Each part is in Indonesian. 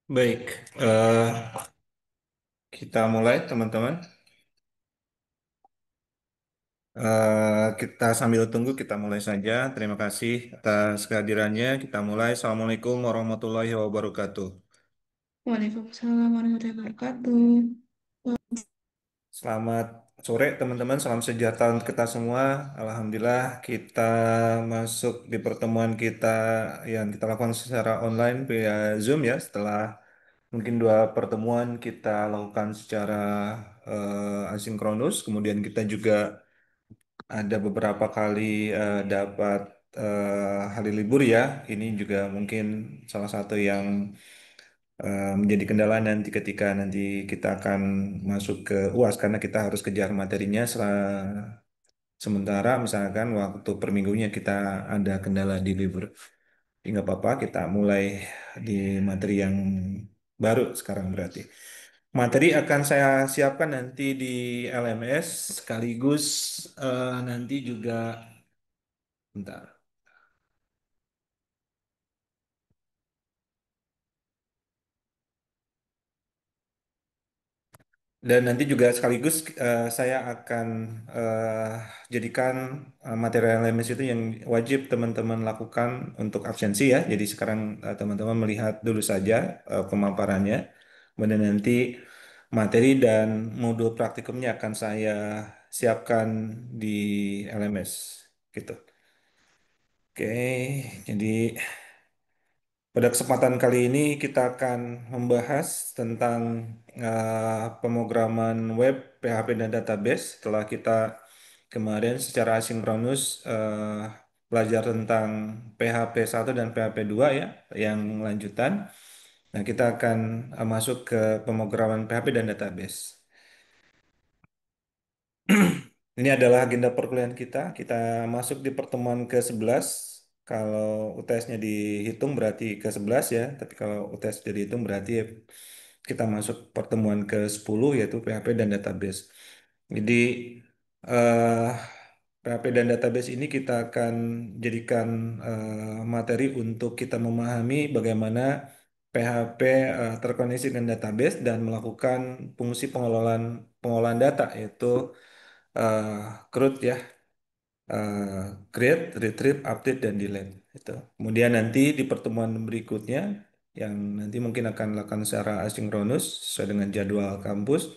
Baik, eh, kita mulai teman-teman. Kita sambil tunggu, kita mulai saja. Terima kasih atas kehadirannya. Kita mulai. Assalamualaikum warahmatullahi wabarakatuh. Waalaikumsalam warahmatullahi wabarakatuh. Selamat sore teman-teman, salam sejahtera untuk kita semua. Alhamdulillah kita masuk di pertemuan kita yang kita lakukan secara online via Zoom ya. Setelah mungkin dua pertemuan kita lakukan secara asinkronus. Kemudian kita juga ada beberapa kali dapat hari libur ya. Ini juga mungkin salah satu yang menjadi kendala nanti ketika nanti kita akan masuk ke UAS karena kita harus kejar materinya. Sementara misalkan waktu per minggunya kita ada kendala di libur. Jadi nggak apa-apa, kita mulai di materi yang baru sekarang berarti. Materi akan saya siapkan nanti di LMS sekaligus nanti juga bentar. Dan nanti juga sekaligus saya akan jadikan materi LMS itu yang wajib teman-teman lakukan untuk absensi ya. Jadi sekarang teman-teman melihat dulu saja pemaparannya. Kemudian nanti materi dan modul praktikumnya akan saya siapkan di LMS gitu. Oke, jadi pada kesempatan kali ini kita akan membahas tentang pemrograman web, PHP dan database. Setelah kita kemarin secara asinkronus belajar tentang PHP 1 dan PHP 2 ya, yang lanjutan. Nah, kita akan masuk ke pemrograman PHP dan database. Ini adalah agenda perkuliahan kita. Kita masuk di pertemuan ke-11. Kalau UTS-nya dihitung berarti ke-11 ya. Tapi kalau UTS tidak dihitung berarti kita masuk pertemuan ke-10 yaitu PHP dan database. Jadi eh, PHP dan database ini kita akan jadikan materi untuk kita memahami bagaimana PHP terkoneksi dengan database dan melakukan fungsi pengolahan data yaitu eh, CRUD ya, eh, create, retrieve, update, dan delete. Itu. Kemudian nanti di pertemuan berikutnya yang nanti mungkin akan dilakukan secara asinkronus sesuai dengan jadwal kampus,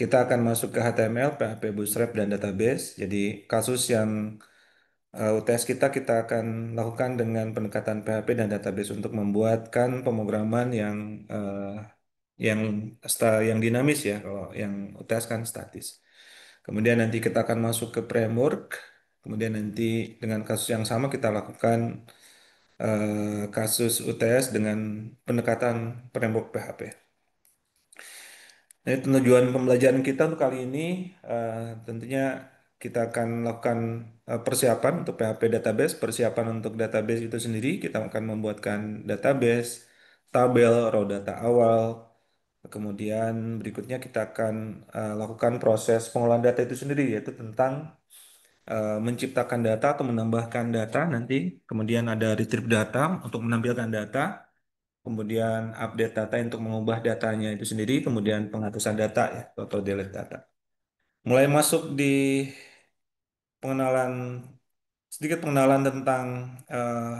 kita akan masuk ke HTML, PHP Bootstrap, dan database. Jadi kasus yang UTS kita akan lakukan dengan pendekatan PHP dan database untuk membuatkan pemrograman yang yang dinamis ya. Kalau yang UTS kan statis. Kemudian nanti kita akan masuk ke framework. Kemudian nanti dengan kasus yang sama kita lakukan kasus UTS dengan pendekatan framework PHP. Nah, tujuan pembelajaran kita untuk kali ini tentunya kita akan lakukan persiapan untuk PHP database, persiapan untuk database itu sendiri. Kita akan membuatkan database, tabel, raw data awal. Kemudian berikutnya kita akan lakukan proses pengolahan data itu sendiri, yaitu tentang menciptakan data atau menambahkan data nanti. Kemudian ada retrieve data untuk menampilkan data. Kemudian update data untuk mengubah datanya itu sendiri, kemudian penghapusan data ya, atau delete data. Mulai masuk di pengenalan, sedikit pengenalan tentang eh,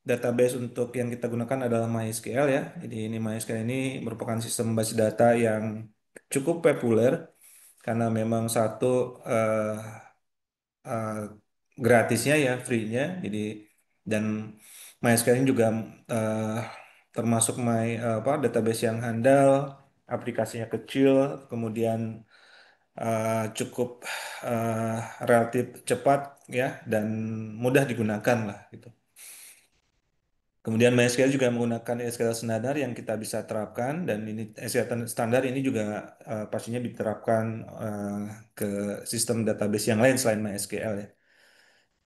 database untuk yang kita gunakan adalah MySQL ya. Jadi ini MySQL ini merupakan sistem basis data yang cukup populer karena memang satu eh, eh, gratisnya ya, free-nya. Jadi dan MySQL ini juga eh, termasuk database yang handal, aplikasinya kecil, kemudian cukup eh, relatif cepat ya dan mudah digunakan lah gitu. Kemudian MySQL juga menggunakan SQL standar yang kita bisa terapkan dan ini SQL standar ini juga pastinya diterapkan eh, ke sistem database yang lain selain MySQL ya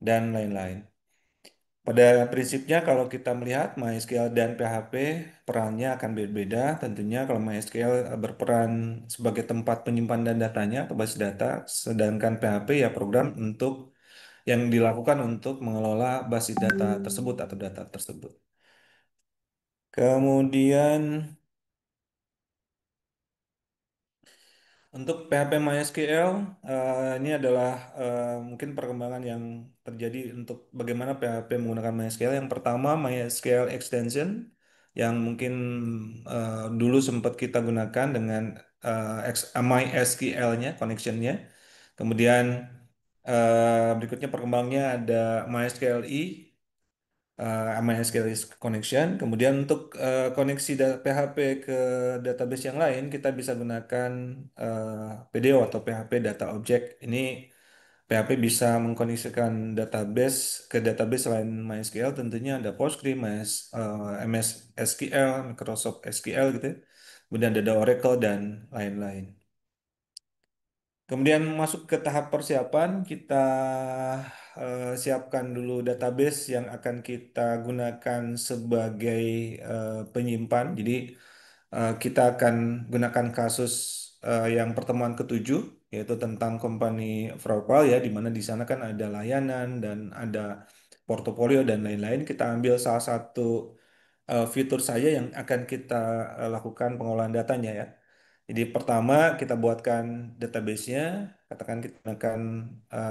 dan lain-lain. Pada prinsipnya kalau kita melihat MySQL dan PHP perannya akan berbeda. Tentunya kalau MySQL berperan sebagai tempat penyimpanan datanya atau basis data, sedangkan PHP ya program untuk yang dilakukan untuk mengelola basis data tersebut atau data tersebut. Kemudian untuk PHP MySQL, ini adalah mungkin perkembangan yang terjadi untuk bagaimana PHP menggunakan MySQL. Yang pertama, MySQL extension yang mungkin dulu sempat kita gunakan dengan MySQL-nya, connection-nya. Kemudian berikutnya perkembangannya ada MySQL MySQL connection. Kemudian untuk koneksi PHP ke database yang lain, kita bisa gunakan PDO atau PHP Data Object. Ini PHP bisa mengkoneksikan database ke database selain MySQL. Tentunya ada Postgres, MS SQL, Microsoft SQL gitu, ya. Kemudian ada Oracle dan lain-lain. Kemudian masuk ke tahap persiapan, kita siapkan dulu database yang akan kita gunakan sebagai penyimpan. Jadi kita akan gunakan kasus yang pertemuan ketujuh, yaitu tentang company profile ya, di mana di sana kan ada layanan dan ada portofolio dan lain-lain. Kita ambil salah satu fitur saja yang akan kita lakukan pengolahan datanya ya. Jadi pertama kita buatkan database-nya, katakan kita gunakan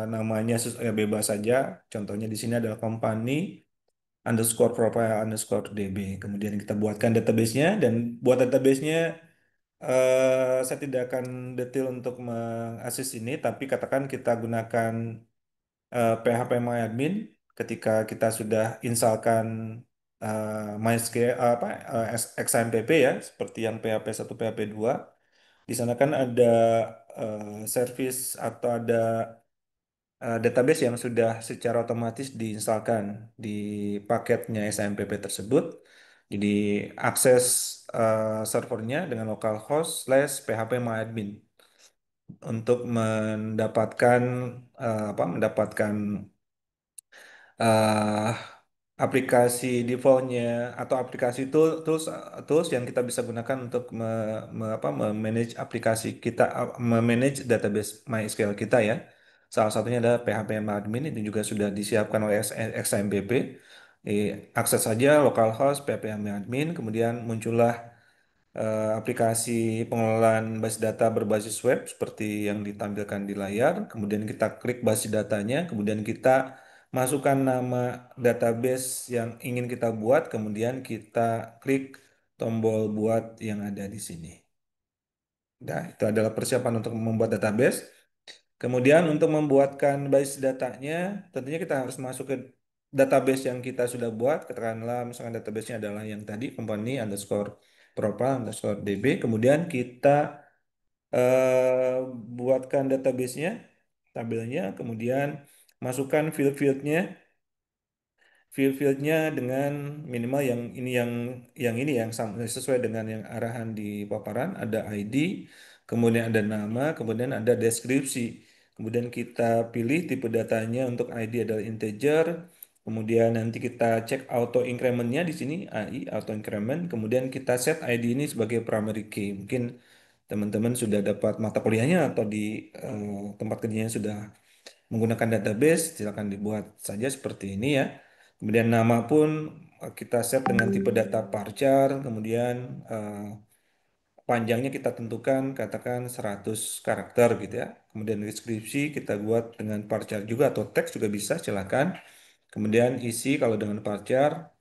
namanya bebas saja. Contohnya di sini adalah company underscore profile underscore db. Kemudian kita buatkan database-nya dan buat database-nya saya tidak akan detail untuk mengakses ini, tapi katakan kita gunakan PHP MyAdmin ketika kita sudah installkan MySQL XAMPP ya, seperti yang PHP 1 PHP 2. Di sana kan ada service atau ada database yang sudah secara otomatis diinstalkan di paketnya SMPP tersebut. Jadi akses servernya dengan localhost slash phpMyAdmin untuk mendapatkan mendapatkan eh, aplikasi defaultnya atau aplikasi tools tools yang kita bisa gunakan untuk memanage aplikasi kita, memanage database MySQL kita ya. Salah satunya adalah PHP admin, itu juga sudah disiapkan oleh XMPP. Akses saja localhost PHP admin, kemudian muncullah aplikasi pengelolaan basis data berbasis web seperti yang ditampilkan di layar. Kemudian kita klik basis datanya, kemudian kita masukkan nama database yang ingin kita buat, kemudian kita klik tombol buat yang ada di sini. Nah, itu adalah persiapan untuk membuat database. Kemudian untuk membuatkan basis datanya, tentunya kita harus masuk ke database yang kita sudah buat. Katakanlah misalkan databasenya adalah yang tadi, company underscore profile underscore db. Kemudian kita eh, buatkan databasenya, tabelnya, kemudian masukkan field-fieldnya, field-fieldnya dengan minimal yang ini yang sesuai dengan yang arahan di paparan. Ada ID, kemudian ada nama, kemudian ada deskripsi. Kemudian kita pilih tipe datanya, untuk ID adalah integer. Kemudian nanti kita cek auto incrementnya di sini, AI auto increment. Kemudian kita set ID ini sebagai primary key. Mungkin teman-teman sudah dapat mata kuliahnya atau di tempat kerjanya sudah menggunakan database, silakan dibuat saja seperti ini ya. Kemudian nama pun kita set dengan tipe data varchar, kemudian panjangnya kita tentukan katakan 100 karakter gitu ya. Kemudian deskripsi kita buat dengan varchar juga atau teks juga bisa, silakan. Kemudian isi kalau dengan varchar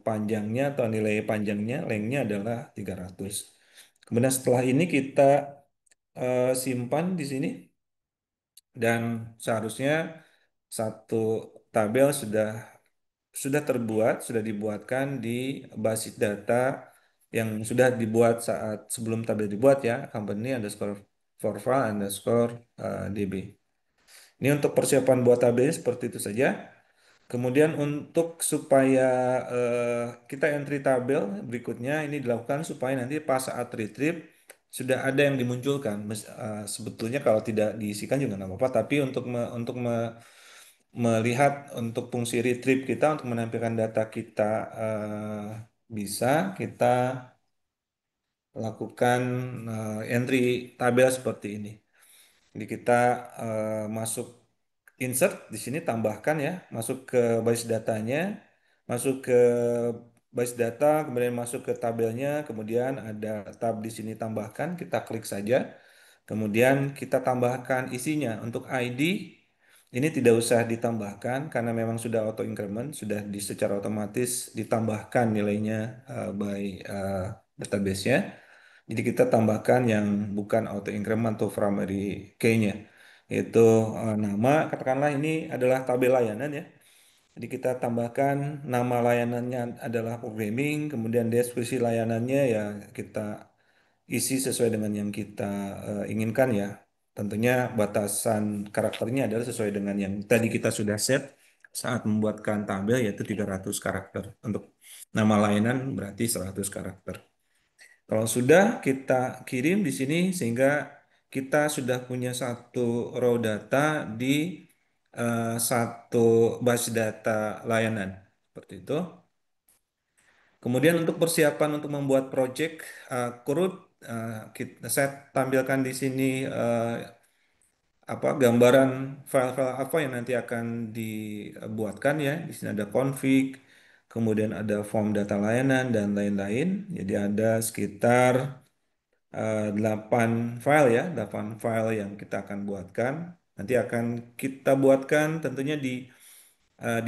panjangnya atau nilai panjangnya lengthnya adalah 300. Kemudian setelah ini kita simpan di sini dan seharusnya satu tabel sudah terbuat, sudah dibuatkan di basis data yang sudah dibuat saat sebelum tabel dibuat ya, company underscore forval underscore db. Ini untuk persiapan buat tabelnya seperti itu saja. Kemudian untuk supaya kita entry tabel berikutnya ini dilakukan supaya nanti pas saat retrieve sudah ada yang dimunculkan. Sebetulnya kalau tidak diisikan juga nggak apa-apa, tapi melihat untuk fungsi retrieve kita untuk menampilkan data kita bisa kita lakukan entry tabel seperti ini. Jadi kita masuk insert di sini, tambahkan ya, masuk ke basis datanya, masuk ke base data, kemudian masuk ke tabelnya, kemudian ada tab di sini tambahkan, kita klik saja. Kemudian kita tambahkan isinya. Untuk ID ini tidak usah ditambahkan karena memang sudah auto increment, sudah secara otomatis ditambahkan nilainya by database-nya. Jadi kita tambahkan yang bukan auto increment atau primary key-nya, yaitu nama, katakanlah ini adalah tabel layanan ya. Jadi kita tambahkan nama layanannya adalah programming, kemudian deskripsi layanannya ya kita isi sesuai dengan yang kita inginkan ya. Tentunya batasan karakternya adalah sesuai dengan yang tadi kita sudah set saat membuatkan tabel yaitu 300 karakter. Untuk nama layanan berarti 100 karakter. Kalau sudah kita kirim di sini sehingga kita sudah punya satu raw data di satu base data layanan. Seperti itu. Kemudian untuk persiapan untuk membuat project CRUD, saya tampilkan di sini apa gambaran file-file apa yang nanti akan dibuatkan ya. Di sini ada config, kemudian ada form data layanan dan lain-lain. Jadi ada sekitar 8 file ya, 8 file yang kita akan buatkan. Nanti akan kita buatkan tentunya di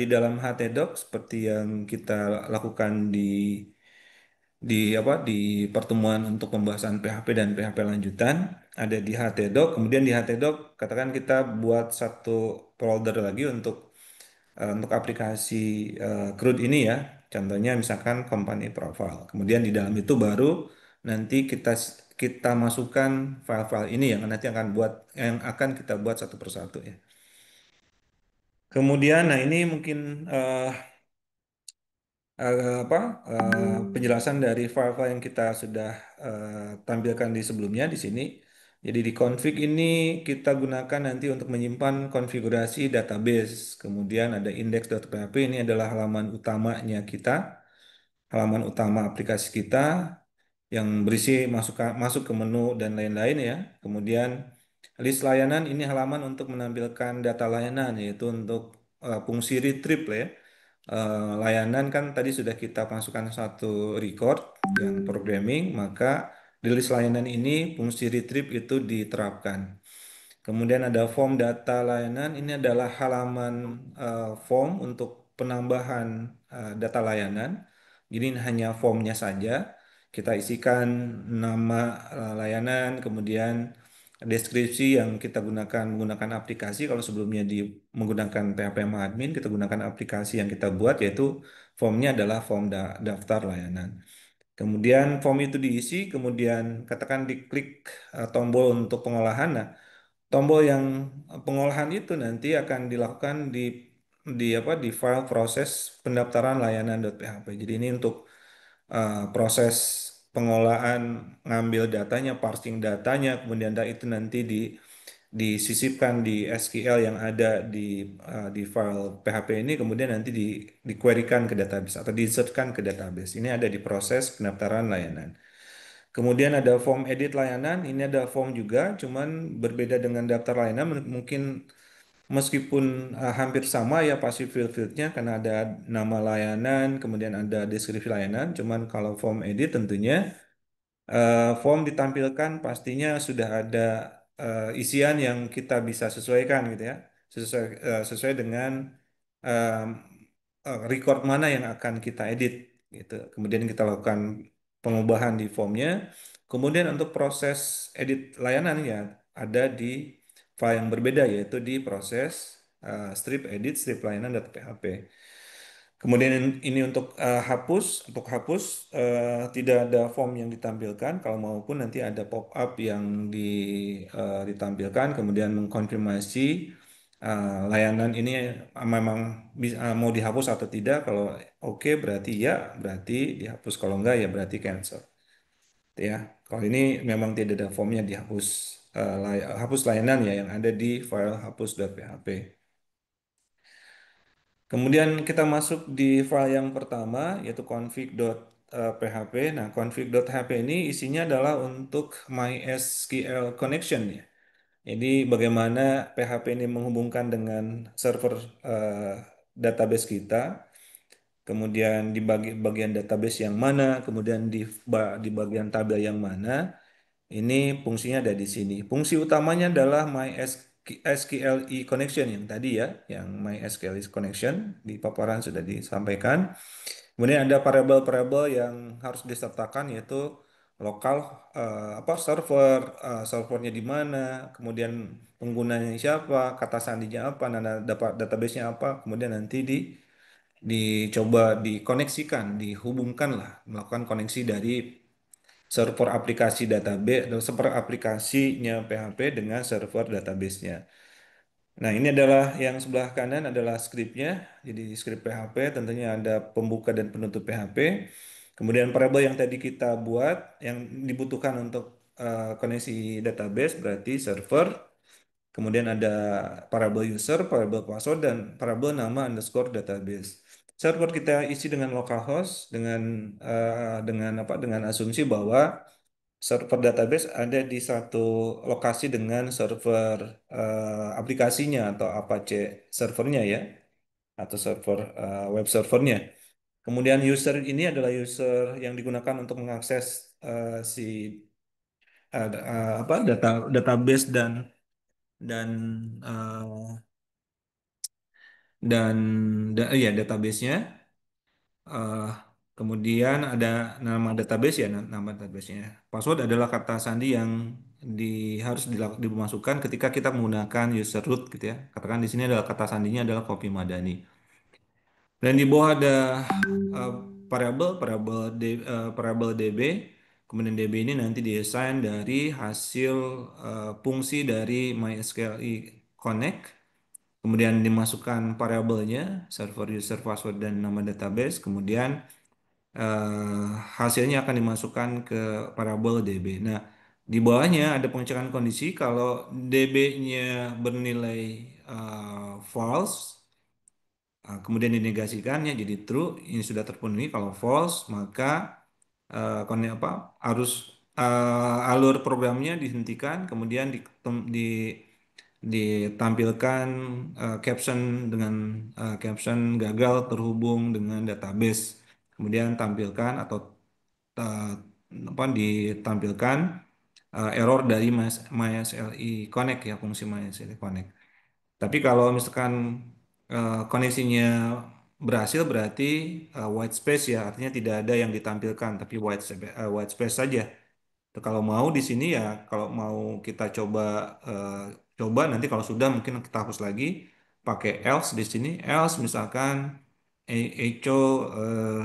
dalam HTDoc seperti yang kita lakukan di pertemuan untuk pembahasan PHP dan PHP lanjutan ada di HTDoc. Kemudian di HTDoc katakan kita buat satu folder lagi untuk aplikasi CRUD ini ya. Contohnya misalkan company profile. Kemudian di dalam itu baru nanti kita masukkan file-file ini yang akan kita buat satu persatu ya. Kemudian, nah ini mungkin eh, apa penjelasan dari file-file yang kita sudah tampilkan di sebelumnya di sini. Jadi di config ini kita gunakan nanti untuk menyimpan konfigurasi database. Kemudian ada index.php ini adalah halaman utamanya kita, halaman utama aplikasi kita yang berisi masuk ke menu dan lain-lain ya. Kemudian list layanan ini halaman untuk menampilkan data layanan yaitu untuk fungsi retrieve lah ya. Layanan kan tadi sudah kita masukkan satu record yang programming, maka di list layanan ini fungsi retrieve itu diterapkan. Kemudian ada form data layanan, ini adalah halaman form untuk penambahan data layanan. Jadi ini hanya formnya saja. Kita isikan nama layanan, kemudian deskripsi yang kita gunakan menggunakan aplikasi. Kalau sebelumnya menggunakan PHP admin, kita gunakan aplikasi yang kita buat, yaitu formnya adalah form daftar layanan. Kemudian form itu diisi, kemudian katakan diklik tombol untuk pengolahan. Nah, tombol yang pengolahan itu nanti akan dilakukan di file proses pendaftaran layanan.php. Jadi ini untuk proses pengolahan ngambil datanya, parsing datanya, kemudian itu nanti disisipkan di SQL yang ada di file PHP ini, kemudian nanti di-querykan ke database atau diinsertkan ke database. Ini ada di proses pendaftaran layanan. Kemudian ada form edit layanan, ini ada form juga, cuman berbeda dengan daftar layanan, mungkin meskipun hampir sama ya pasti field-fieldnya karena ada nama layanan, kemudian ada deskripsi layanan, cuman kalau form edit tentunya form ditampilkan pastinya sudah ada isian yang kita bisa sesuaikan gitu ya, sesuai dengan em, record mana yang akan kita edit gitu. Kemudian kita lakukan pengubahan di formnya. Kemudian untuk proses edit layanan ya ada di file yang berbeda yaitu di proses strip edit strip layanan.php. Kemudian ini untuk hapus tidak ada form yang ditampilkan. Kalau maupun nanti ada pop-up yang ditampilkan, kemudian mengkonfirmasi layanan ini memang mau dihapus atau tidak. Kalau oke berarti ya, berarti dihapus. Kalau enggak ya berarti cancel. Gitu ya. Kalau ini memang tidak ada formnya dihapus hapus layanan ya yang ada di file hapus.php. Kemudian kita masuk di file yang pertama yaitu config.php. Nah, config.php ini isinya adalah untuk MySQL connection ya. Jadi bagaimana PHP ini menghubungkan dengan server database kita. kemudian di bagian database yang mana, kemudian di bagian tabel yang mana. Ini fungsinya ada di sini. Fungsi utamanya adalah MySQLi connection yang tadi ya, yang MySQLi connection di paparan sudah disampaikan. Kemudian ada variabel-variabel yang harus disertakan yaitu lokal server, servernya di mana, kemudian penggunanya siapa, kata sandinya apa, nada dapat database-nya apa, kemudian nanti dicoba dikoneksikan, dihubungkan lah, melakukan koneksi dari server aplikasi database atau server aplikasinya PHP dengan server database-nya. Nah, ini adalah yang sebelah kanan adalah skripnya. Jadi skrip PHP tentunya ada pembuka dan penutup PHP. Kemudian variabel yang tadi kita buat yang dibutuhkan untuk koneksi database berarti server. Kemudian ada variabel user, variabel password, dan variabel nama underscore database. Server kita isi dengan localhost dengan apa? Dengan asumsi bahwa server database ada di satu lokasi dengan server aplikasinya atau Apache servernya ya, atau server web servernya. Kemudian user ini adalah user yang digunakan untuk mengakses si database dan eh, dan ya databasenya. Eh, Kemudian ada nama database ya, nama databasenya. Password adalah kata sandi yang di, harus dimasukkan ketika kita menggunakan user root gitu ya. Katakan di sini adalah kata sandinya adalah kopi madani. Dan di bawah ada eh, variabel DB. Kemudian DB ini nanti diassign dari hasil fungsi dari MySQL Connect. Kemudian dimasukkan variabelnya, server user password dan nama database. Kemudian eh, hasilnya akan dimasukkan ke parabol DB. Nah, di bawahnya ada pengecekan kondisi kalau DB-nya bernilai false, kemudian dinegasikannya jadi true, ini sudah terpenuhi. Kalau false, maka arus alur programnya dihentikan, kemudian ditampilkan caption dengan caption gagal terhubung dengan database. Kemudian tampilkan atau eh, ditampilkan error dari MySLI Connect ya, fungsi MySLI Connect. Tapi kalau misalkan koneksinya berhasil berarti white space ya, artinya tidak ada yang ditampilkan tapi white space saja. Kalau mau di sini ya, kalau mau kita eh, coba nanti kalau sudah mungkin kita hapus lagi pakai else di sini. Else misalkan echo eh,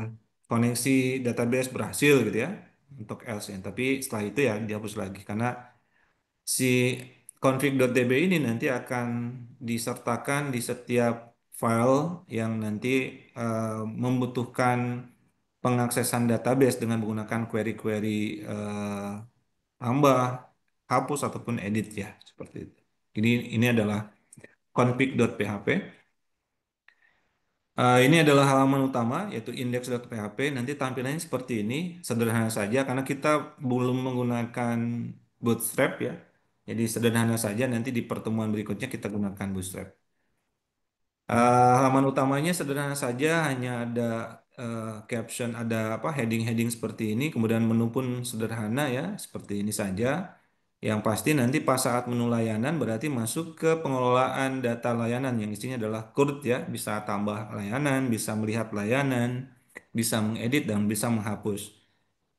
koneksi database berhasil gitu ya untuk else-nya. Tapi setelah itu ya dihapus lagi karena si config.db ini nanti akan disertakan di setiap file yang nanti membutuhkan pengaksesan database dengan menggunakan query-query tambah, hapus ataupun edit ya seperti itu. Jadi ini adalah config.php. Ini adalah halaman utama yaitu index.php. Nanti tampilannya seperti ini, sederhana saja karena kita belum menggunakan Bootstrap ya. Jadi sederhana saja nanti di pertemuan berikutnya kita gunakan Bootstrap. Halaman utamanya sederhana saja, hanya ada caption, ada apa heading-heading seperti ini, kemudian menu pun sederhana ya, seperti ini saja. Yang pasti nanti pas saat menu layanan berarti masuk ke pengelolaan data layanan yang isinya adalah CRUD ya, bisa tambah layanan, bisa melihat layanan, bisa mengedit dan bisa menghapus.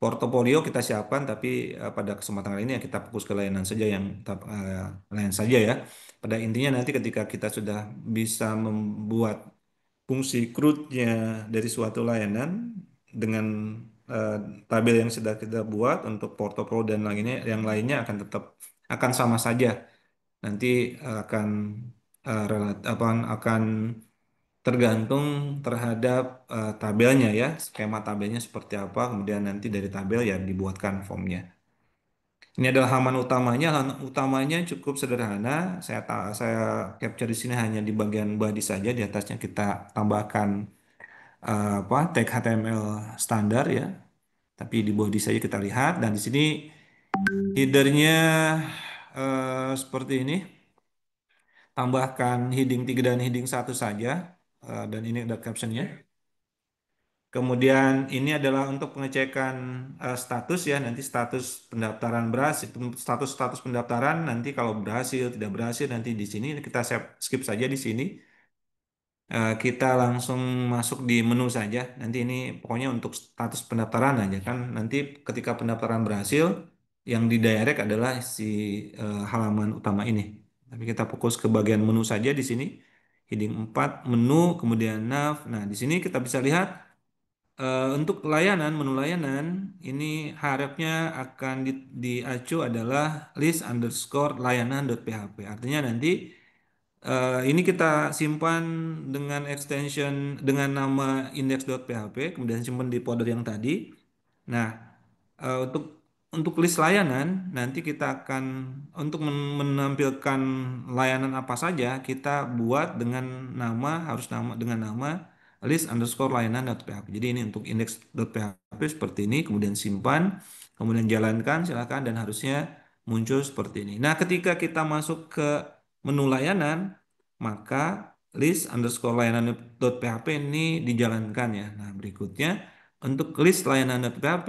Portofolio kita siapkan, tapi pada kesempatan kali ini ya kita fokus ke layanan saja layanan saja ya. Pada intinya nanti ketika kita sudah bisa membuat fungsi CRUD-nya dari suatu layanan dengan eh, tabel yang sudah kita buat untuk portofolio dan lainnya, yang lainnya akan tetap akan sama saja. Nanti akan akan tergantung terhadap tabelnya ya, skema tabelnya seperti apa, kemudian nanti dari tabel ya dibuatkan formnya. Ini adalah halaman utamanya. Halaman utamanya cukup sederhana. Saya capture di sini hanya di bagian body saja. Di atasnya kita tambahkan tag HTML standar ya. Tapi di body saja kita lihat dan di sini headernya seperti ini. Tambahkan heading 3 dan heading 1 saja. Dan ini ada captionnya. Kemudian ini adalah untuk pengecekan status ya, nanti status pendaftaran berhasil, status pendaftaran nanti kalau berhasil, tidak berhasil nanti di sini kita skip saja di sini. Kita langsung masuk di menu saja. Nanti ini pokoknya untuk status pendaftaran aja kan. Nanti ketika pendaftaran berhasil, yang didirect adalah si halaman utama ini. Tapi kita fokus ke bagian menu saja di sini. Heading 4 menu, kemudian nav. Nah, di sini kita bisa lihat untuk layanan, menu layanan, ini harapnya akan diacu adalah list underscore layanan.php. Artinya nanti ini kita simpan dengan extension dengan nama index.php, kemudian simpan di folder yang tadi. Nah, untuk list layanan nanti kita akan untuk menampilkan layanan apa saja kita buat dengan nama harus nama dengan nama list underscore layanan.php. Jadi ini untuk index.php seperti ini, kemudian simpan, kemudian jalankan silakan dan harusnya muncul seperti ini. Nah, ketika kita masuk ke menu layanan, maka list underscore layanan.php ini dijalankan ya. Nah, berikutnya untuk list layanan.php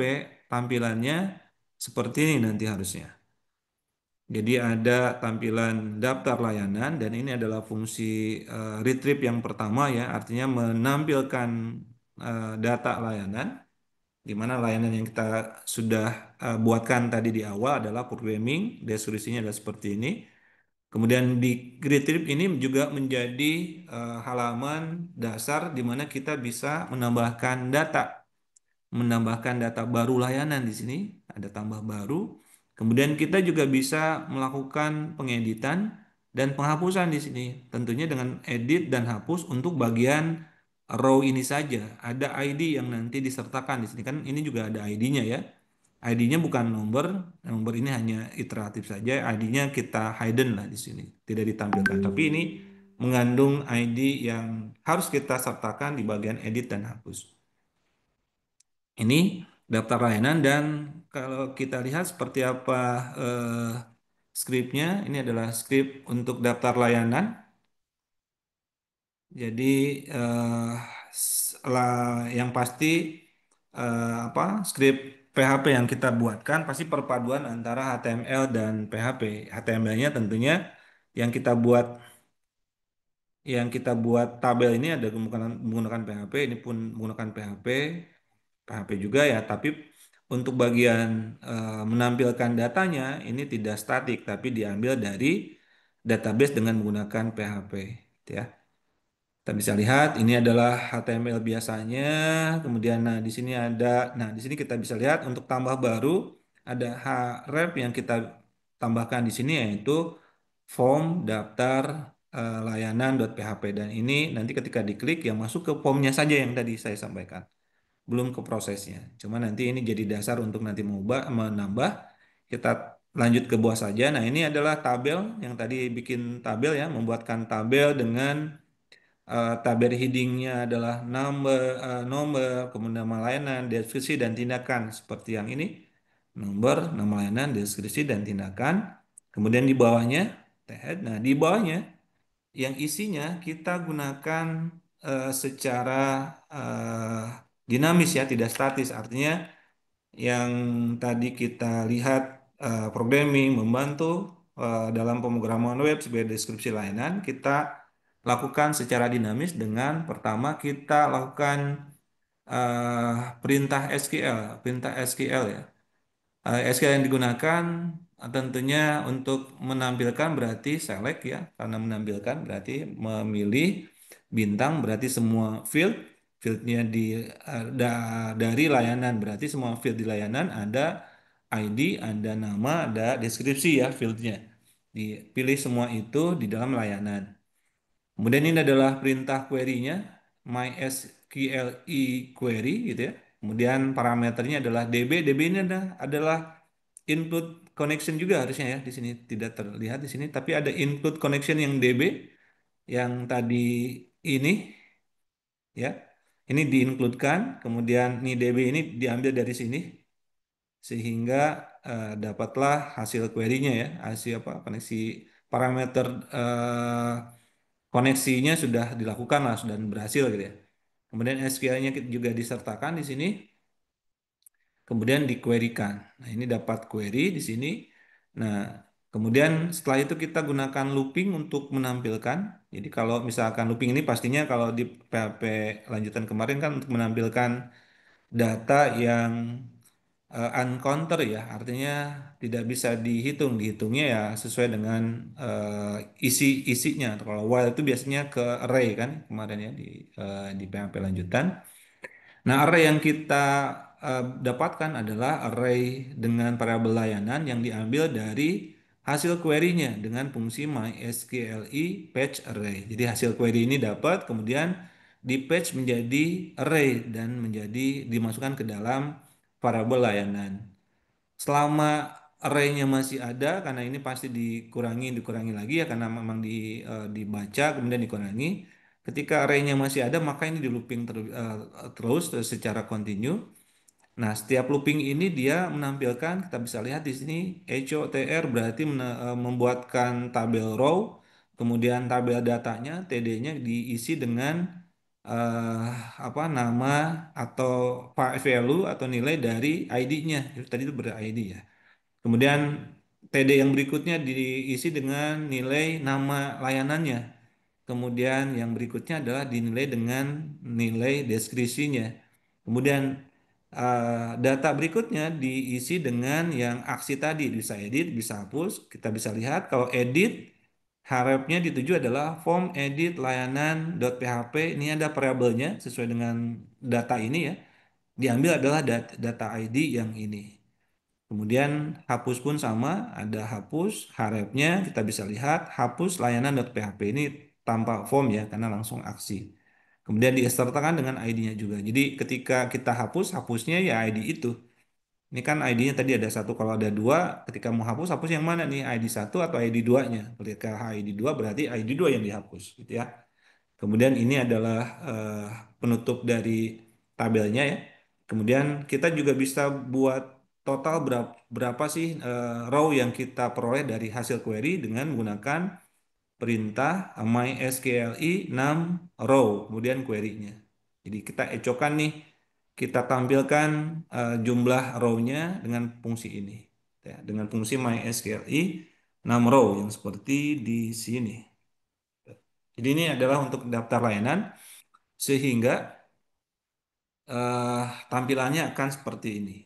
tampilannya seperti ini nanti harusnya. Jadi ada tampilan daftar layanan dan ini adalah fungsi retrieve yang pertama ya, artinya menampilkan data layanan di mana layanan yang kita sudah buatkan tadi di awal adalah programming, deskripsinya adalah seperti ini. Kemudian di retrieve ini juga menjadi halaman dasar di mana kita bisa menambahkan data baru layanan di sini, ada tambah baru. Kemudian kita juga bisa melakukan pengeditan dan penghapusan di sini. Tentunya dengan edit dan hapus untuk bagian row ini saja. Ada ID yang nanti disertakan di sini kan ini juga ada ID-nya ya. ID-nya bukan nomor, nomor ini hanya iteratif saja. ID-nya kita hidden lah di sini, tidak ditampilkan. Tapi ini mengandung ID yang harus kita sertakan di bagian edit dan hapus. Ini daftar layanan dan kalau kita lihat seperti apa eh, skripnya, ini adalah skrip untuk daftar layanan. Jadi eh, yang pasti apa skrip PHP yang kita buatkan pasti perpaduan antara HTML dan PHP. HTML-nya tentunya yang kita buat tabel ini ada menggunakan PHP, ini pun menggunakan PHP juga ya, tapi untuk bagian menampilkan datanya ini tidak statik, tapi diambil dari database dengan menggunakan PHP, gitu ya. Kita bisa lihat ini adalah HTML biasanya, kemudian nah di sini kita bisa lihat untuk tambah baru ada href yang kita tambahkan di sini yaitu form daftar layanan.php dan ini nanti ketika diklik yang masuk ke formnya saja yang tadi saya sampaikan belum ke prosesnya. Cuma nanti ini jadi dasar untuk nanti menambah. Kita lanjut ke bawah saja. Nah, ini adalah tabel yang tadi bikin tabel ya, membuatkan tabel dengan tabel headingnya adalah nomor, kemudian nama layanan, deskripsi dan tindakan seperti yang ini. Nomor, nama layanan, deskripsi dan tindakan. Kemudian di bawahnya, head. Nah, di bawahnya yang isinya kita gunakan secara eh, dinamis ya, tidak statis. Artinya yang tadi kita lihat programming membantu dalam pemrograman web sebagai deskripsi layanan, kita lakukan secara dinamis dengan pertama kita lakukan eh, perintah SQL, perintah SQL ya. SQL yang digunakan tentunya untuk menampilkan berarti select ya, karena menampilkan berarti memilih bintang berarti semua fieldnya dari layanan berarti semua field di layanan ada ID, ada nama, ada deskripsi ya fieldnya. Dipilih semua itu di dalam layanan. Kemudian ini adalah perintah query-nya, MySQL query gitu ya. Kemudian parameternya adalah DB. DB ini adalah include connection juga harusnya ya di sini tidak terlihat di sini, tapi ada include connection yang DB yang tadi ini ya. Ini diincludekan, kemudian ini DB ini diambil dari sini sehingga dapatlah hasil query-nya ya, hasil apa koneksi parameter koneksinya sudah dilakukan lah, sudah berhasil gitu ya. Kemudian SQL-nya juga disertakan di sini, kemudian di-query-kan. Nah, ini dapat query di sini. Nah, kemudian setelah itu kita gunakan looping untuk menampilkan. Jadi kalau misalkan looping ini pastinya kalau di PHP lanjutan kemarin kan untuk menampilkan data yang uncounter ya, artinya tidak bisa dihitung. Dihitungnya ya sesuai dengan isi-isinya. Kalau while itu biasanya ke array kan kemarin ya di PHP lanjutan. Nah, array yang kita dapatkan adalah array dengan variabel layanan yang diambil dari hasil query-nya dengan fungsi mysqli fetch array. Jadi hasil query ini dapat kemudian di fetch menjadi array dan menjadi dimasukkan ke dalam variabel layanan. Selama array-nya masih ada, karena ini pasti dikurangi lagi ya karena memang dibaca kemudian dikurangi. Ketika array-nya masih ada, maka ini di looping terus secara kontinu. Nah, setiap looping ini dia menampilkan, kita bisa lihat di sini HOTR berarti membuatkan tabel row, kemudian tabel datanya TD-nya diisi dengan eh, apa nama atau value atau nilai dari ID-nya. Tadi itu ber-ID ya. Kemudian TD yang berikutnya diisi dengan nilai nama layanannya. Kemudian yang berikutnya adalah dinilai dengan nilai deskripsinya. Kemudian data berikutnya diisi dengan yang aksi tadi, bisa edit, bisa hapus. Kita bisa lihat kalau edit harapnya dituju adalah form edit layanan.php. Ini ada variabelnya sesuai dengan data ini ya. Diambil adalah data ID yang ini. Kemudian hapus pun sama, ada hapus, harapnya kita bisa lihat hapus layanan.php ini tanpa form ya, karena langsung aksi. Kemudian disertakan dengan ID-nya juga. Jadi ketika kita hapus, hapusnya ya ID itu. Ini kan ID-nya tadi ada satu, kalau ada dua, ketika mau hapus, hapus yang mana nih? ID satu atau ID 2-nya? Ketika ID 2 berarti ID 2 yang dihapus, gitu ya. Kemudian ini adalah penutup dari tabelnya ya. Kemudian kita juga bisa buat total berapa sih row yang kita peroleh dari hasil query dengan menggunakan perintah mysqli 6 row, kemudian query-nya. Jadi kita ecokan nih, kita tampilkan jumlah row-nya dengan fungsi ini. Ya, dengan fungsi mysqli 6 row yang seperti di sini. Jadi ini adalah untuk daftar layanan sehingga eh, tampilannya akan seperti ini.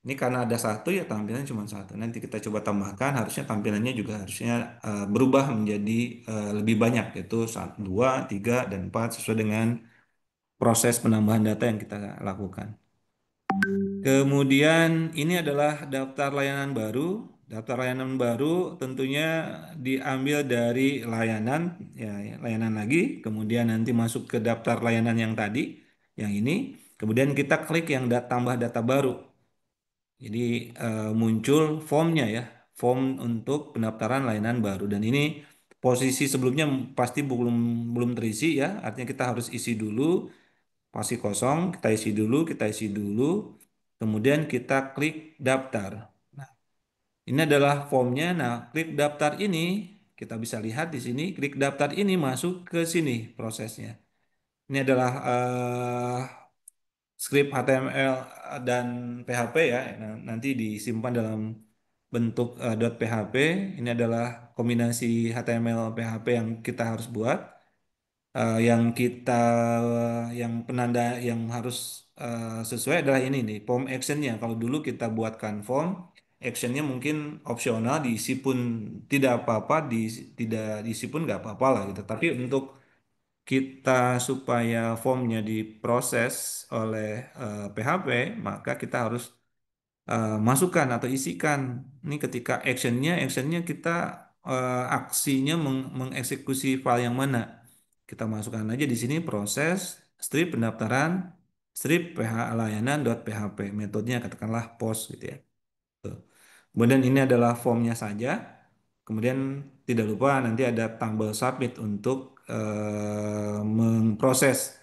Ini karena ada satu ya tampilannya cuma satu. Nanti kita coba tambahkan harusnya tampilannya juga harusnya berubah menjadi lebih banyak yaitu satu, dua, tiga, dan empat sesuai dengan proses penambahan data yang kita lakukan. Kemudian ini adalah daftar layanan baru. Daftar layanan baru tentunya diambil dari layanan, ya ya, layanan lagi. Kemudian nanti masuk ke daftar layanan yang tadi, yang ini. Kemudian kita klik yang tambah data baru. Jadi muncul formnya ya, form untuk pendaftaran layanan baru. Dan ini posisi sebelumnya pasti belum belum terisi ya. Artinya kita harus isi dulu. Pasti kosong, kita isi dulu, kemudian kita klik daftar. Nah, ini adalah formnya. Nah, klik daftar ini, kita bisa lihat di sini, klik daftar ini masuk ke sini prosesnya. Ini adalah script HTML dan PHP ya. Nah, nanti disimpan dalam bentuk .php. Ini adalah kombinasi HTML PHP yang kita harus buat. Yang kita yang penanda yang harus sesuai adalah ini nih form actionnya. Kalau dulu kita buatkan form actionnya mungkin opsional diisi pun tidak apa-apa, tidak diisi pun nggak apa-apa lah gitu. Tapi untuk kita supaya formnya diproses oleh PHP maka kita harus masukkan atau isikan. Ini ketika actionnya kita aksinya mengeksekusi file yang mana. Kita masukkan aja di sini proses strip pendaftaran strip layanan.php. Metodenya katakanlah post gitu ya. Tuh. Kemudian ini adalah formnya saja. Kemudian tidak lupa nanti ada tombol submit untuk memproses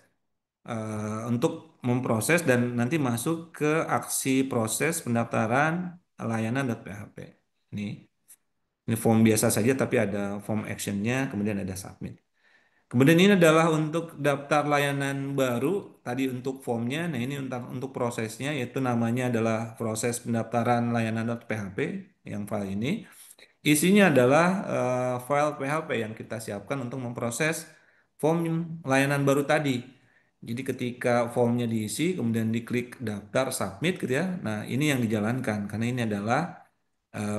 untuk memproses dan nanti masuk ke aksi proses pendaftaran layanan.php. Ini ini form biasa saja tapi ada form actionnya, kemudian ada submit. Kemudian ini adalah untuk daftar layanan baru, tadi untuk formnya. Nah ini untuk prosesnya, yaitu namanya adalah proses pendaftaran layanan.php yang file ini. Isinya adalah file PHP yang kita siapkan untuk memproses form layanan baru tadi. Jadi ketika formnya diisi, kemudian diklik daftar submit gitu ya. Nah ini yang dijalankan karena ini adalah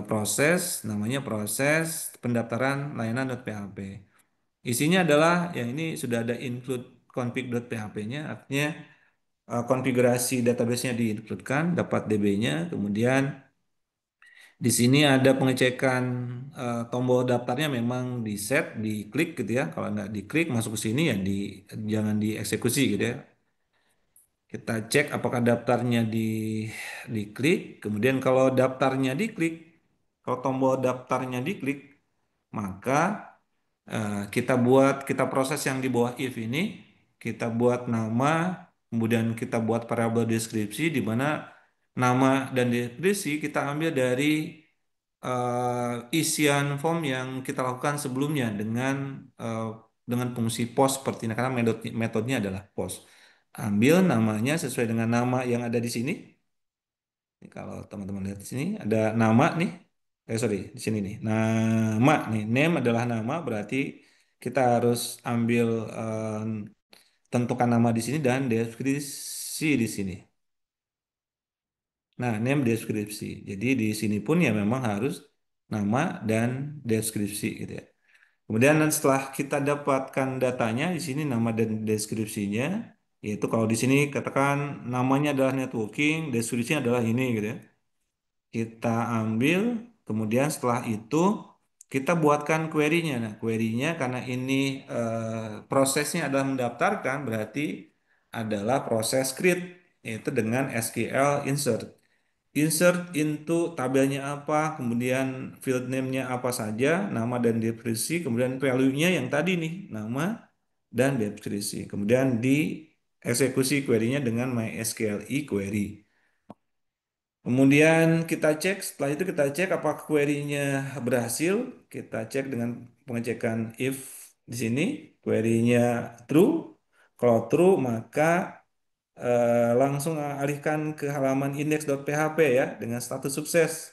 proses, namanya proses pendaftaran layanan.php. Isinya adalah yang ini sudah ada include config.php-nya, artinya konfigurasi database-nya diincludekan, dapat DB-nya, kemudian di sini ada pengecekan tombol daftarnya memang di set, diklik gitu ya. Kalau nggak diklik masuk ke sini ya jangan dieksekusi gitu ya. Kita cek apakah daftarnya diklik. Kemudian kalau daftarnya diklik, kalau tombol daftarnya diklik, maka kita proses yang di bawah if ini, kita buat nama, kemudian kita buat variabel deskripsi di mana nama dan deskripsi kita ambil dari isian form yang kita lakukan sebelumnya eh, dengan fungsi post seperti ini karena metodenya adalah post. Ambil namanya sesuai dengan nama yang ada di sini. Ini kalau teman-teman lihat di sini ada nama nih. Sorry, di sini nih. Nama nih, name adalah nama berarti kita harus ambil tentukan nama di sini dan deskripsi di sini. Nah, name deskripsi. Jadi di sini pun ya memang harus nama dan deskripsi gitu ya. Kemudian setelah kita dapatkan datanya di sini nama dan deskripsinya, yaitu kalau di sini katakan namanya adalah networking, deskripsinya adalah ini gitu ya. Kita ambil, kemudian setelah itu kita buatkan query-nya. Nah, query-nya karena ini prosesnya adalah mendaftarkan, berarti adalah proses create, yaitu dengan SQL insert. Insert into tabelnya apa, kemudian field name-nya apa saja, nama dan deskripsi, kemudian value-nya yang tadi nih, nama dan deskripsi. Kemudian di eksekusi query-nya dengan MySQL query. Kemudian kita cek, setelah itu kita cek apakah query-nya berhasil. Kita cek dengan pengecekan if di sini, query-nya true. Kalau true, maka langsung alihkan ke halaman index.php ya dengan status sukses.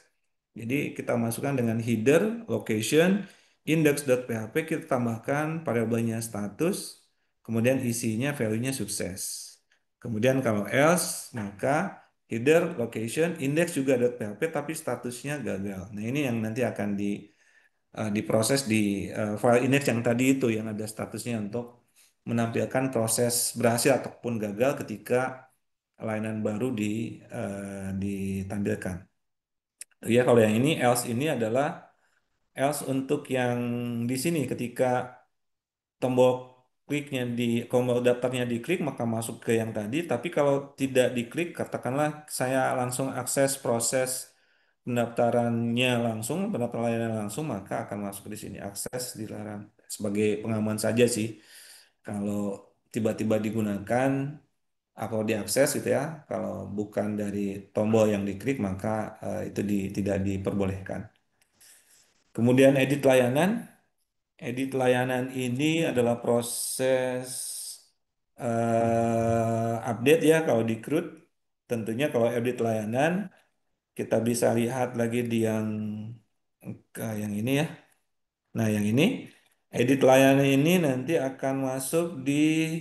Jadi kita masukkan dengan header, location, index.php, kita tambahkan variabelnya status, kemudian isinya value-nya sukses. Kemudian kalau else, maka header, location, index juga .php tapi statusnya gagal. Nah ini yang nanti akan diproses di file index yang tadi itu yang ada statusnya untuk menampilkan proses berhasil ataupun gagal ketika layanan baru ditampilkan. Ya, kalau yang ini else ini adalah else untuk yang di sini ketika tombol kliknya tombol daftarnya diklik maka masuk ke yang tadi. Tapi kalau tidak diklik, katakanlah saya langsung akses proses pendaftarannya langsung, pendaftaran layanan langsung, maka akan masuk di sini. Akses dilarang sebagai pengaman saja sih. Kalau tiba-tiba digunakan atau diakses gitu ya, kalau bukan dari tombol yang diklik maka itu tidak diperbolehkan. Kemudian edit layanan. Edit layanan ini adalah proses update ya kalau di CRUD. Tentunya kalau edit layanan kita bisa lihat lagi di yang ini ya. Nah, yang ini edit layanan ini nanti akan masuk di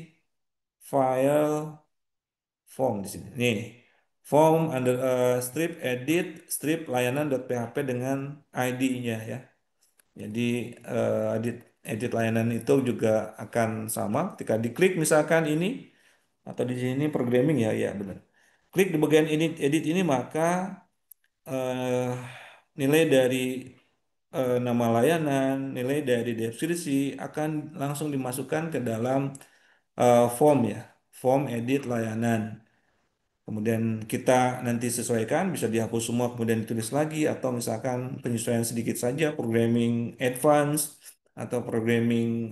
file form di sini. Nih, form under strip edit strip layanan.php dengan ID-nya ya. Jadi edit edit layanan itu juga akan sama ketika diklik misalkan ini atau di sini programming ya, ya benar. Klik di bagian edit edit ini maka eh, nilai dari nama layanan, nilai dari deskripsi akan langsung dimasukkan ke dalam form ya, form edit layanan. Kemudian kita nanti sesuaikan, bisa dihapus semua kemudian ditulis lagi atau misalkan penyesuaian sedikit saja, programming advance atau programming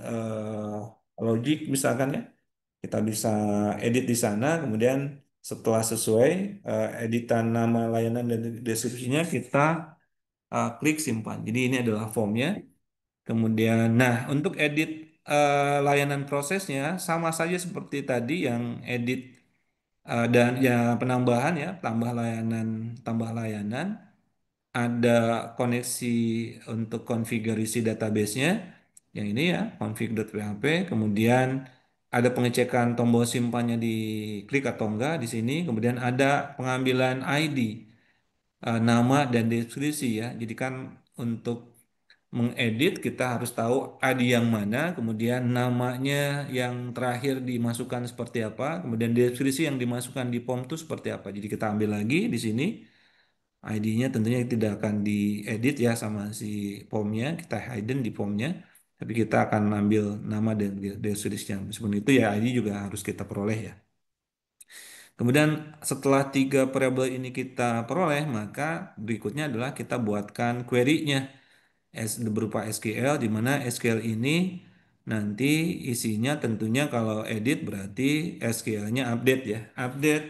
logic misalkan ya. Kita bisa edit di sana, kemudian setelah sesuai editan nama layanan dan deskripsinya kita klik simpan. Jadi ini adalah formnya. Kemudian, nah untuk edit layanan prosesnya sama saja seperti tadi yang edit dan ya penambahan ya, tambah layanan, ada koneksi untuk konfigurasi database-nya, yang ini ya, config.php, kemudian ada pengecekan tombol simpannya di klik atau enggak di sini, kemudian ada pengambilan ID, nama dan deskripsi ya. Jadi kan untuk mengedit kita harus tahu ID yang mana, kemudian namanya yang terakhir dimasukkan seperti apa, kemudian deskripsi yang dimasukkan di form itu seperti apa. Jadi kita ambil lagi di sini ID-nya, tentunya tidak akan diedit ya sama si formnya, kita hidden di formnya, tapi kita akan ambil nama dan deskripsinya. Meskipun itu ya ID juga harus kita peroleh ya. Kemudian setelah tiga variabel ini kita peroleh, maka berikutnya adalah kita buatkan query-nya berupa SQL, di mana SQL ini nanti isinya tentunya kalau edit berarti SQL-nya update ya, update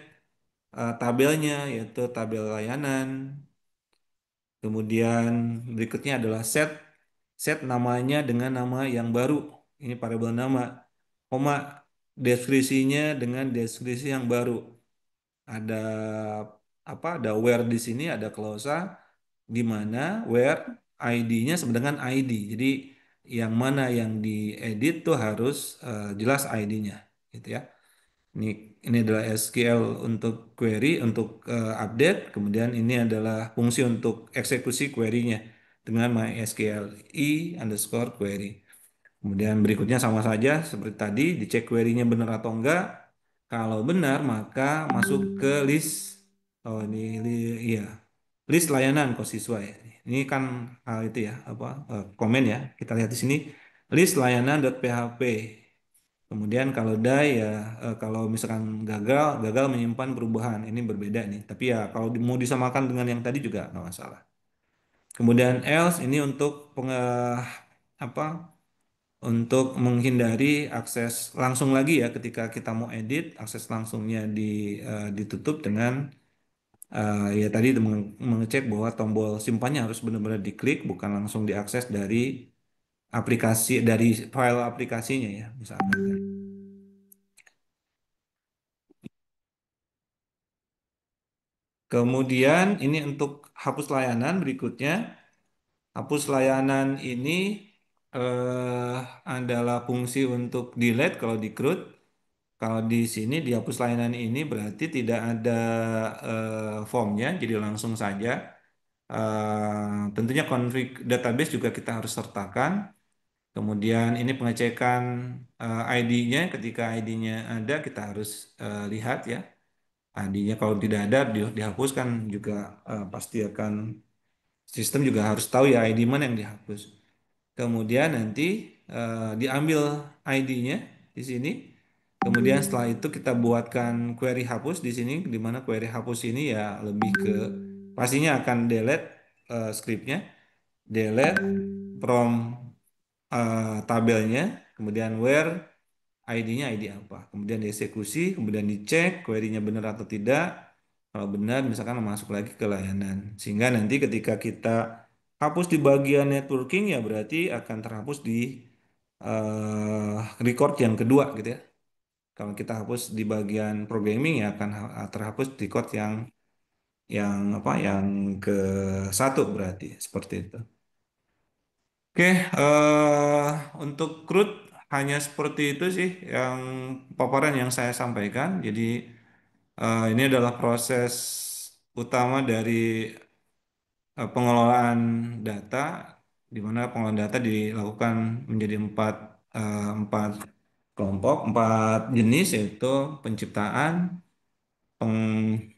tabelnya yaitu tabel layanan. Kemudian berikutnya adalah set, set namanya dengan nama yang baru. Ini variabel nama, koma deskripsinya dengan deskripsi yang baru. Ada apa? Ada where di sini, ada klausa di mana where ID-nya sama dengan ID. Jadi yang mana yang diedit tuh harus jelas ID-nya, gitu ya. Ini ini adalah SQL untuk query untuk update, kemudian ini adalah fungsi untuk eksekusi query-nya dengan MySQL underscore query. Kemudian berikutnya sama saja seperti tadi, dicek query-nya benar atau enggak. Kalau benar, maka masuk ke list. Oh ini iya, list layanan kos siswa ya. Ini kan hal itu ya, apa komen ya. Kita lihat di sini list layanan.php. Kemudian kalau die ya kalau misalkan gagal menyimpan perubahan. Ini berbeda nih. Tapi ya kalau mau disamakan dengan yang tadi juga nggak masalah. Kemudian else ini untuk apa? Untuk menghindari akses langsung lagi ya ketika kita mau edit, akses langsungnya ditutup dengan ya tadi itu mengecek bahwa tombol simpannya harus benar-benar diklik, bukan langsung diakses dari aplikasi dari file aplikasinya ya misalkan. Kemudian ini untuk hapus layanan berikutnya. Hapus layanan ini eh, adalah fungsi untuk delete kalau di CRUD. Kalau di sini dihapus layanan ini berarti tidak ada formnya, jadi langsung saja. Tentunya config database juga kita harus sertakan. Kemudian ini pengecekan ID-nya, ketika ID-nya ada kita harus lihat ya. ID-nya kalau tidak ada dihapuskan juga pasti akan sistem juga harus tahu ya ID mana yang dihapus. Kemudian nanti diambil ID-nya di sini. Kemudian setelah itu kita buatkan query hapus di sini, di mana query hapus ini ya lebih ke pastinya akan delete scriptnya, delete from tabelnya, kemudian where ID-nya ID apa, kemudian dieksekusi, kemudian dicek query-nya benar atau tidak. Kalau benar, misalkan masuk lagi ke layanan. Sehingga nanti ketika kita hapus di bagian networking ya berarti akan terhapus di record yang kedua gitu ya. Kalau kita hapus di bagian programming ya akan terhapus di record yang apa yang ke satu berarti seperti itu. Oke, untuk CRUD hanya seperti itu sih yang paparan yang saya sampaikan. Jadi ini adalah proses utama dari pengelolaan data, di mana pengelolaan data dilakukan menjadi empat kelompok, empat jenis yaitu penciptaan, peng-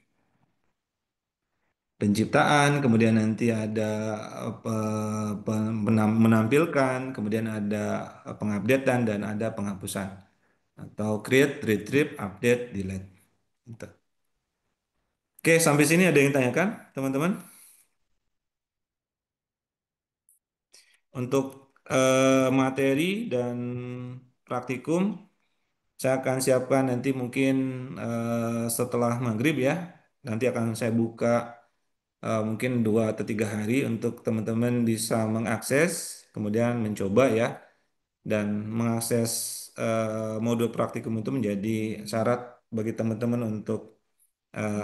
penciptaan, kemudian nanti ada menampilkan, kemudian ada pengupdatean dan ada penghapusan atau create, retrieve, update, delete. Gitu. Oke, sampai sini ada yang tanyakan, teman-teman? Untuk materi dan praktikum, saya akan siapkan nanti mungkin setelah maghrib ya. Nanti akan saya buka mungkin 2 atau 3 hari untuk teman-teman bisa mengakses, kemudian mencoba ya. dan mengakses modul praktikum itu menjadi syarat bagi teman-teman untuk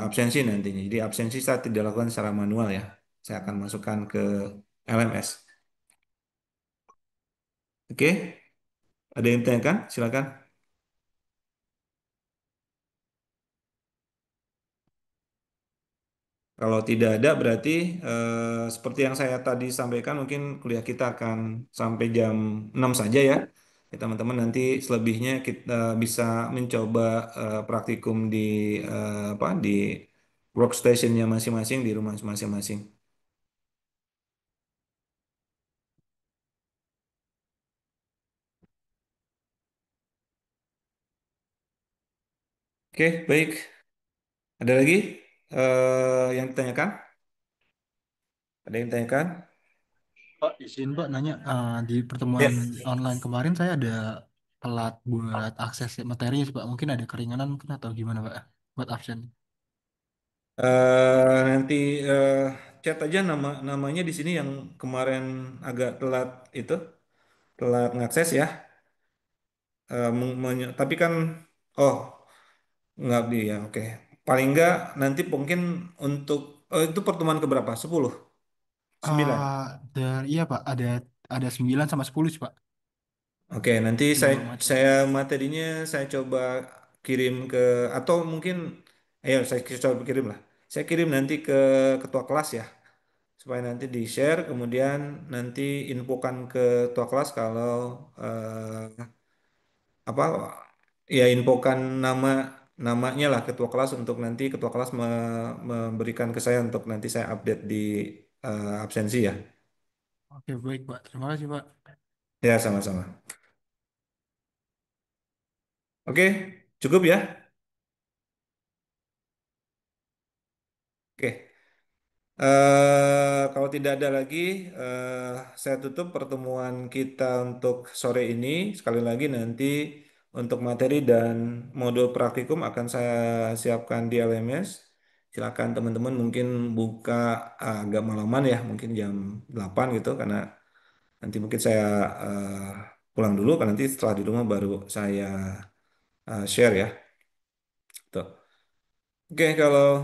absensi nantinya. Jadi absensi saat tidak dilakukan secara manual ya. Saya akan masukkan ke LMS. Oke, ada yang ditanyakan? Silakan. Kalau tidak ada berarti seperti yang saya tadi sampaikan mungkin kuliah kita akan sampai jam 6 saja ya. Ya, teman-teman nanti selebihnya kita bisa mencoba praktikum di apa di workstationnya masing-masing di rumah masing-masing. Oke, baik. Ada lagi yang ditanyakan? Ada yang ditanyakan? Pak, izin Pak nanya, di Ya. pertemuan online kemarin saya ada telat buat akses materinya sih Pak. Mungkin ada keringanan mungkin atau gimana Pak? Buat absen. Nanti chat aja namanya di sini yang kemarin agak telat itu, telat ngakses ya. Tapi kan, oh nggak di ya, oke. Paling nggak nanti mungkin untuk itu pertemuan keberapa? 10, 9. Iya Pak, ada 9 sama 10 sih Pak. Oke, nanti saya Dua materi. saya materinya saya coba kirim ke atau mungkin ayo saya coba kirim lah. Saya kirim nanti ke ketua kelas ya supaya nanti di-share kemudian nanti infokan ke ketua kelas kalau apa ya infokan namanya lah ketua kelas untuk nanti ketua kelas memberikan ke saya untuk nanti saya update di absensi ya. Oke baik Pak, terima kasih Pak. Ya, sama-sama. Oke, cukup ya. Oke. Kalau tidak ada lagi, eh, saya tutup pertemuan kita untuk sore ini. Sekali lagi nanti untuk materi dan modul praktikum akan saya siapkan di LMS. Silakan teman-teman mungkin buka agak malaman ya, mungkin jam 8 gitu, karena nanti mungkin saya pulang dulu, karena nanti setelah di rumah baru saya share ya. Tuh. Oke, kalau